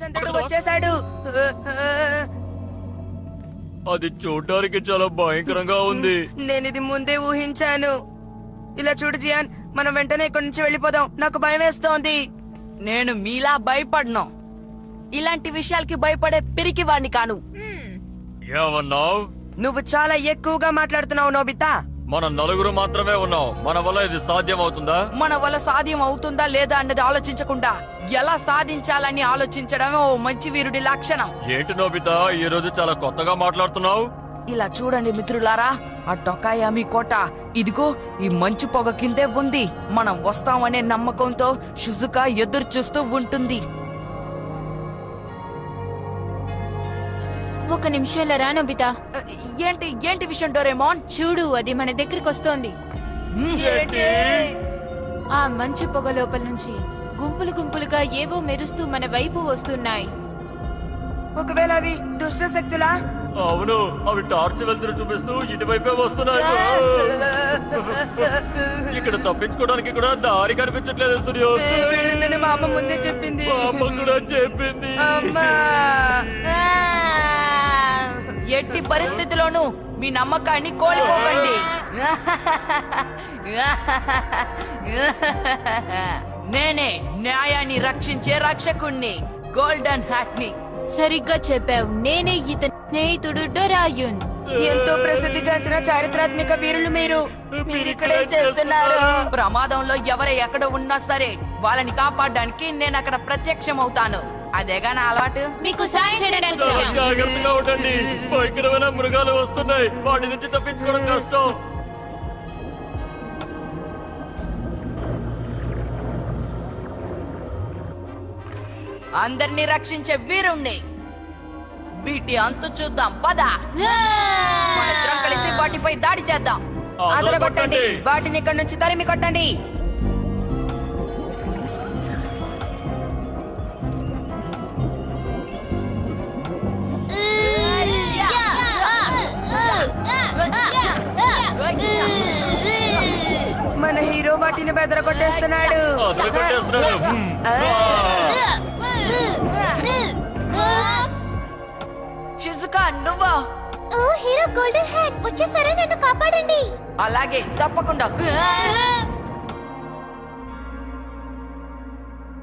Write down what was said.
చంద్రుడు వచ్చేసాడు. అది చూడడానికి చాలా భయంకరంగా ఉంది. నేను ఇది ముందే ఊహించాను. ఇలా చూడు జియాన్, మనం వెంటనే ఇక్కడి నుంచి వెళ్ళిపోదాం. నాకు భయం వేస్తోంది. నేను మీలా భయపడను. ఇలాంటి విషయాలకి భయపడే పిరికివాణ్ణి కాను. ఏమన్నావు? నువ్వు చాలా ఎక్కువగా మాట్లాడుతున్నావు నోబితా. మన నలుగురు మాత్రమే ఉన్నాం. మన వల్ల ఇది సాధ్యం అవుతుందా? మన వల్ల సాధ్యం అవుతుందా లేదా అన్నది ఆలోచించకుండా ఎలా సాధించాలని ఆలోచించడమే ఓ మంచి వీరుడి లక్షణం. ఏంటి నోబితా, ఈ రోజు చాలా కొత్తగా మాట్లాడుతున్నావు. ఇలా చూడండి మిత్రులారా, ఆ టొకాయామి కోట ఇదిగో ఈ మంచు పొగ కిందే ఉంది. మనం వస్తామనే నమ్మకంతో షిజుకా ఎదురు చూస్తూ ఉంటుంది. ఒక నిమిషం రా నోబితా. ఏంటి ఏంటి విషయం డోరేమోన్? చూడు, అది మన దగ్గరికి వస్తోంది. ఏంటి? ఆ మంచు పొగ లోపల నుంచి గుంపులు గుంపులుగా ఏవో మెరుస్తూ మన వైపు వస్తున్నాయి. ఒకవేళ అవి దుష్ట శక్తులా? అవును, అవి టార్చ్ వెళ్తురు చూపిస్తూ ఇటువైపే వస్తున్నాయి. ఇక్కడ తప్పించుకోవడానికి కూడా దారి కనిపించట్లేదు సూర్య. వెళ్ళిందని మా అమ్మ ముందే చెప్పింది. మా అమ్మ కూడా చెప్పింది. అమ్మా! ఎట్టి పరిస్థితిలోనూ మీ నమ్మకాన్ని కోల్పోకండి. నేనే న్యాయాన్ని రక్షించే రక్షకుణ్ణి, గోల్డెన్ హ్యాట్ ని. సరిగ్గా చెప్పావు. నేనే ఇతని స్నేహితుడు డొరాయున్. ఎంతో ప్రసిద్ధిగాంచిన చారిత్రాత్మక వీరులు మీరు. మీరిక్కడే చేస్తున్నారు. ప్రమాదంలో ఎవరు ఎక్కడ ఉన్నా సరే వాళ్ళని కాపాడడానికి నేను అక్కడ ప్రత్యక్షమవుతాను. అదేగా నా అలవాటు. మీకు సాయం చేయడానికి చాలా వచ్చాం. జాగ్రత్తగా ఉండండి. భయంకరమైన మృగాలు వస్తున్నాయి. వాటి నుంచి తప్పించుకోవడం కష్టం. అందరినీ రక్షించే వీరుణ్ణి. వీటి అంతు చూద్దాం పద. మనిద్దరం కలిసి వాటిపై దాడి చేద్దాం. అదరగొట్టండి. వాటిని ఇక్కడ నుంచి తరిమి కొట్టండి. మన హీరో వాటిని బెదరగొట్టేస్తున్నాడు. అదరగొట్టేస్తున్నాడు. షిజుకా నువ్వా? ఓ హీరో గోల్డెన్ హ్యాట్ వచ్చేసారా? నన్ను కాపాడండి. అలాగే తప్పకుండా.